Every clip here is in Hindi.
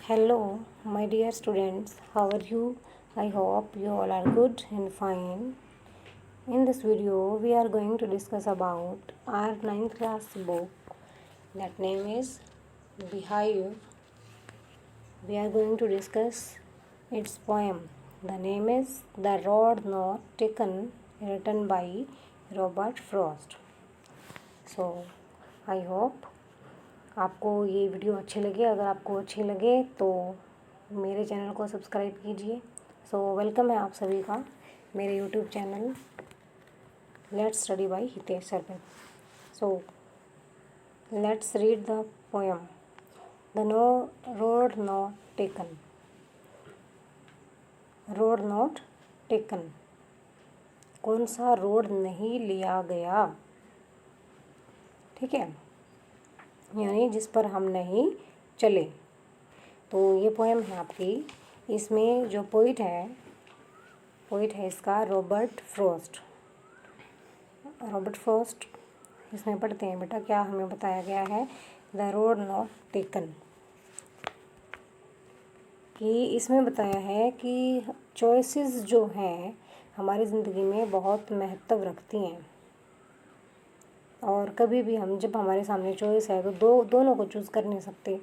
Hello, my dear students. How are you? I hope you all are good and fine. In this video, we are going to discuss about our ninth class book. That name is Beehive. We are going to discuss its poem. The name is The Road Not Taken, written by Robert Frost. So, I hope आपको ये वीडियो अच्छे लगे। अगर आपको अच्छे लगे तो मेरे चैनल को सब्सक्राइब कीजिए। सो वेलकम है आप सभी का मेरे YouTube channel let's study by Hitesh Sarpan. So let's read the poem the no road not taken. Road not taken, कौन सा रोड नहीं लिया गया, ठीक है, यानी जिस पर हम नहीं चले। तो ये पोएम है आपकी। इसमें जो पोइट है इसका रॉबर्ट फ्रॉस्ट। इसमें पढ़ते हैं बेटा क्या हमें बताया गया है। द रोड नॉट टेकन, कि इसमें बताया है कि चॉइसेस जो हैं हमारी ज़िंदगी में बहुत महत्व रखती हैं, और कभी भी हम जब हमारे सामने चॉइस है तो दोनों को चूज़ कर नहीं सकते।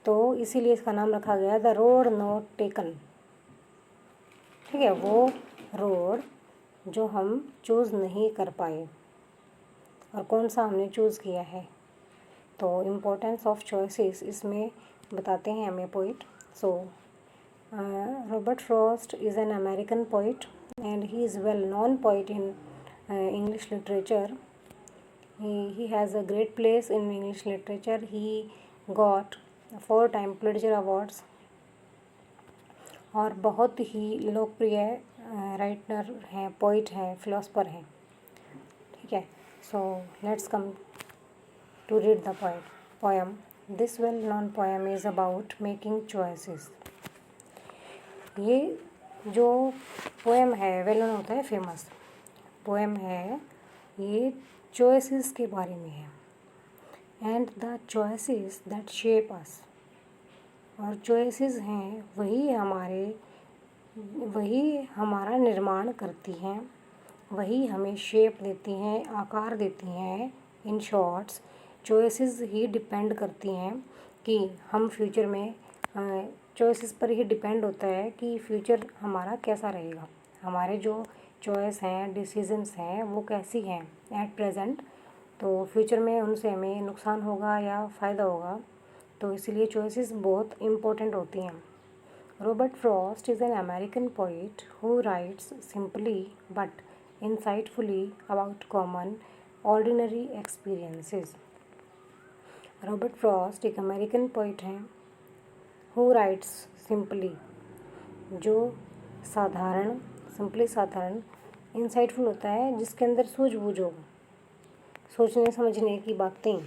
तो इसीलिए इसका नाम रखा गया द रोड नॉट टेकन, ठीक है, वो रोड जो हम चूज़ नहीं कर पाए और कौन सा हमने चूज़ किया है। तो इम्पोर्टेंस ऑफ चॉइसेस इसमें बताते हैं हमें poet. So Robert Frost is an American poet and he is well known poet in English literature. He has a great place in English literature. He got 4 Pulitzer Awards और बहुत ही लोकप्रिय राइटर हैं, पोइट हैं, फिलोसफर हैं, ठीक है। So let's come to read the poem. This well known poem is about making choices. ये जो पोएम है वेल नोन होता है फेमस पोएम है, ये चॉइसेस के बारे में है। And the choices that shape us, और चॉइसेस हैं वही हमारा निर्माण करती हैं, वही हमें शेप देती हैं, आकार देती हैं। In shorts choices he depend करती हैं कि हम फ्यूचर में, चॉइसेस पर ही डिपेंड होता है कि फ्यूचर हमारा कैसा रहेगा। हमारे जो चॉइस हैं, डिसीजंस हैं, वो कैसी हैं एट प्रेजेंट, तो फ्यूचर में उनसे हमें नुकसान होगा या फ़ायदा होगा। तो इसीलिए चॉइसेस बहुत इम्पोर्टेंट होती हैं। Robert Frost is an American poet who writes simply but insightfully about common ordinary experiences. Robert Frost एक अमेरिकन पोइट हैं हु राइट्स सिंपली, जो साधारण इंसाइटफुल होता है, जिसके अंदर सूझबूझ हो, सोचने समझने की बातें।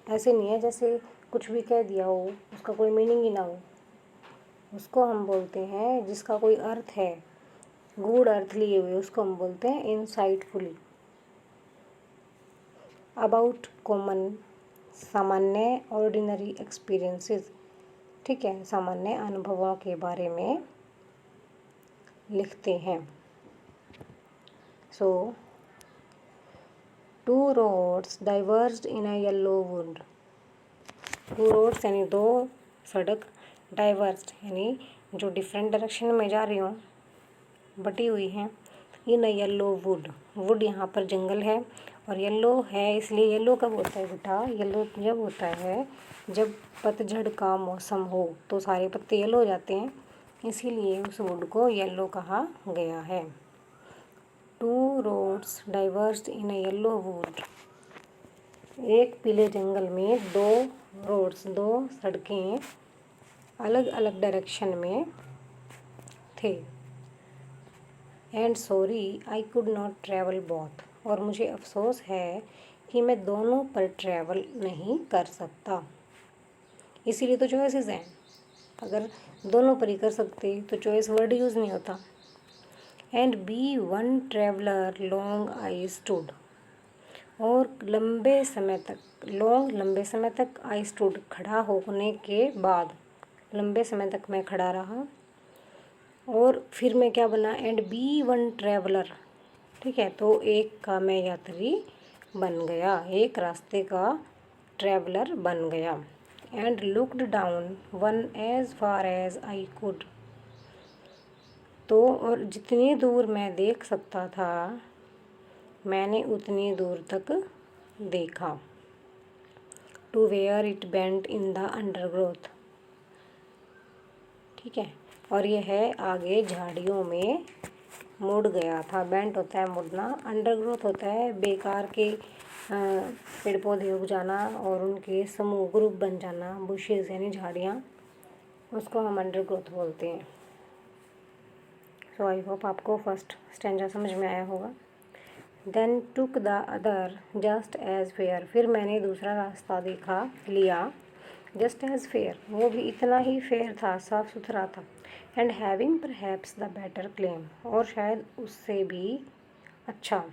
ऐसे नहीं है जैसे कुछ भी कह दिया हो, उसका कोई मीनिंग ही ना हो, उसको हम बोलते हैं, जिसका कोई अर्थ है, गूढ़ अर्थ लिए हुए, उसको हम बोलते हैं इंसाइटफुली। अबाउट कॉमन, सामान्य, ऑर्डिनरी एक्सपीरियंसेस, ठीक है, सामान्य अनुभवों के बारे में लिखते हैं। सो two roads divorced in a yellow would. Two roads यानी दो सड़क, डाइवर्स्ड यानी जो डिफरेंट डायरेक्शन में जा रही हों, बटी हुई हैं। इन अ येलो वुड यहाँ पर जंगल है, और येलो है इसलिए, येलो कब होता है बेटा, येलो जब होता है जब पतझड़ का मौसम हो, तो सारे पत्ते येलो हो जाते हैं, इसीलिए उस वुड को येलो कहा गया है। Two roads divorced in a yellow would, एक पीले जंगल में दो सड़कें अलग अलग डायरेक्शन में थे। And sorry I could not travel both, और मुझे अफसोस है कि मैं दोनों पर ट्रैवल नहीं कर सकता। इसीलिए तो चॉइसेस हैं। अगर दोनों पर ही कर सकते तो चॉइस वर्ड यूज़ नहीं होता। And be one traveller long I stood, और लंबे समय तक आई स्टूड, खड़ा होने के बाद लंबे समय तक मैं खड़ा रहा। और फिर मैं क्या बना, एंड बी वन ट्रेवलर, ठीक है, तो एक का मैं यात्री बन गया, एक रास्ते का ट्रेवलर बन गया। And looked down one as far as I could, तो और जितनी दूर मैं देख सकता था मैंने उतनी दूर तक देखा। To where it bent in the undergrowth, ठीक है, और यह है आगे झाड़ियों में मुड़ गया था। बेंट होता है मुड़ना, अंडरग्रोथ होता है बेकार के पेड़ पौधे उग जाना और उनके समूह ग्रुप बन जाना, बुशेस यानी झाड़ियाँ, उसको हम अंडरग्रोथ बोलते हैं। सो आई होप आपको फर्स्ट स्टैंजा समझ में आया होगा। Then took the other just as fair, फिर मैंने दूसरा रास्ता देखा, लिया, जस्ट एज फेयर, वो भी इतना ही फेयर था, साफ सुथरा था। And having perhaps the better claim, और शायद उससे भी अच्छा,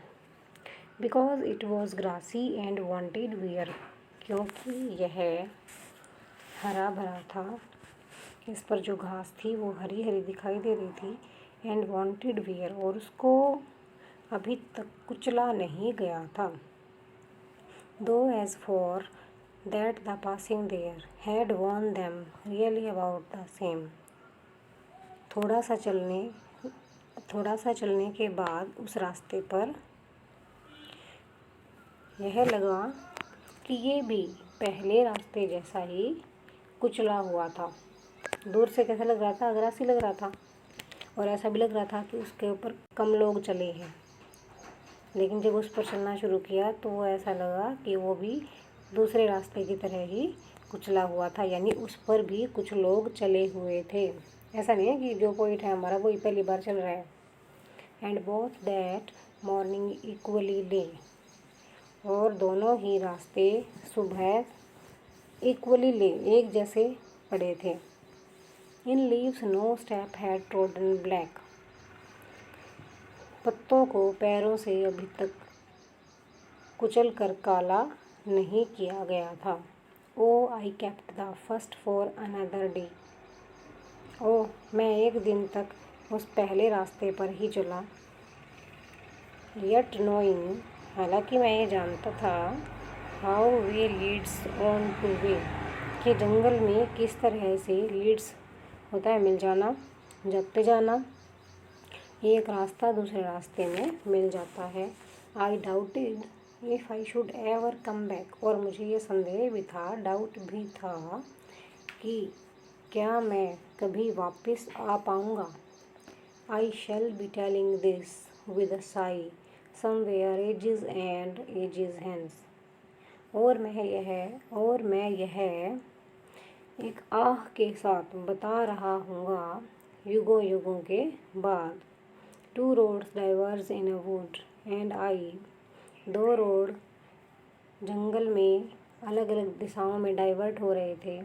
because it was grassy and wanted wear, क्योंकि यह हरा भरा था, इस पर जो घास थी वो हरी हरी दिखाई दे रही थी। एंड वांटेड वियर, और उसको अभी तक कुचला नहीं गया था। Though as for that the passing there had worn them really about the same, थोड़ा सा चलने के बाद उस रास्ते पर यह लगा कि ये भी पहले रास्ते जैसा ही कुचला हुआ था। दूर से कैसा लग रहा था, ग्रासी लग रहा था, और ऐसा भी लग रहा था कि उसके ऊपर कम लोग चले हैं। लेकिन जब उस पर चलना शुरू किया तो वो ऐसा लगा कि वो भी दूसरे रास्ते की तरह ही कुचला हुआ था, यानी उस पर भी कुछ लोग चले हुए थे। ऐसा नहीं है कि जो पॉइंट है हमारा वही पहली बार चल रहा है। And both that morning equally ले, और दोनों ही रास्ते सुबह इक्वली ले, एक जैसे पड़े थे। In leaves no step had trodden black, पत्तों को पैरों से अभी तक कुचल कर काला नहीं किया गया था। Oh I kept the first for another day, oh मैं एक दिन तक उस पहले रास्ते पर ही चला। यट नोइंग, हालांकि मैं ये जानता था, how way Leeds on two way, कि जंगल में किस तरह से लीड्स होता है मिल जाना, जगते जाना, एक रास्ता दूसरे रास्ते में मिल जाता है। आई doubted if I should ever come back, और मुझे ये संदेह भी था, डाउट भी था कि क्या मैं कभी वापस आ पाऊँगा। I shall be telling this with a sigh somewhere ages and ages hence, और मैं यह एक आह के साथ बता रहा हूँगा युगों युगों के बाद। Two roads diverged in a wood and I, दो रोड जंगल में अलग अलग दिशाओं में डाइवर्ट हो रहे थे।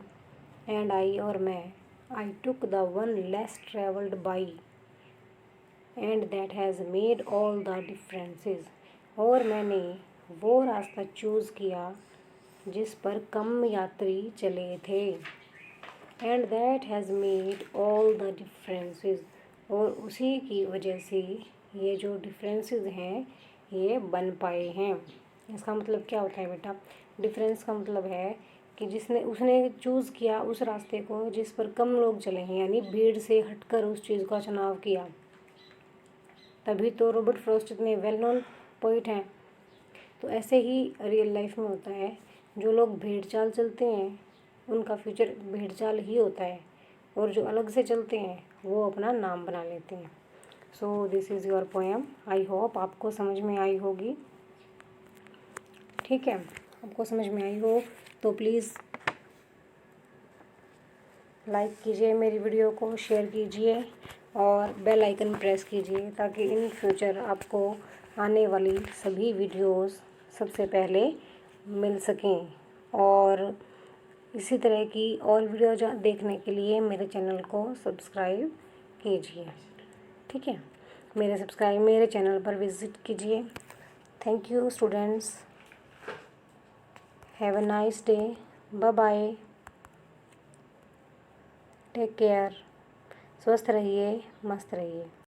एंड आई, और मैं, I took the one less travelled by and that has made all the differences, और मैंने वो रास्ता चूज़ किया जिस पर कम यात्री चले थे। And that has made all the differences, और उसी की वजह से ये जो डिफरेंसेस हैं ये बन पाए हैं। इसका मतलब क्या होता है बेटा, डिफरेंस का मतलब है कि उसने चूज़ किया उस रास्ते को जिस पर कम लोग चले हैं, यानी भीड़ से हटकर उस चीज़ का चुनाव किया, तभी तो रॉबर्ट फ्रॉस्ट इतने वेल नोन पोइट हैं। तो ऐसे ही रियल लाइफ में होता है, जो लोग भेड़ चाल चलते हैं उनका फ्यूचर भेड़ चाल ही होता है, और जो अलग से चलते हैं वो अपना नाम बना लेते हैं। So this is your poem. I hope आपको समझ में आई होगी, ठीक है। आपको समझ में आई हो तो प्लीज़ लाइक कीजिए मेरी वीडियो को, शेयर कीजिए और बेल आइकन प्रेस कीजिए, ताकि इन फ्यूचर आपको आने वाली सभी वीडियोस सबसे पहले मिल सकें। और इसी तरह की और वीडियो देखने के लिए मेरे चैनल को सब्सक्राइब कीजिए, ठीक है। मेरे चैनल पर विज़िट कीजिए। Thank you students. Have a nice day. Bye bye. Take care. स्वस्थ रहिए, मस्त रहिए।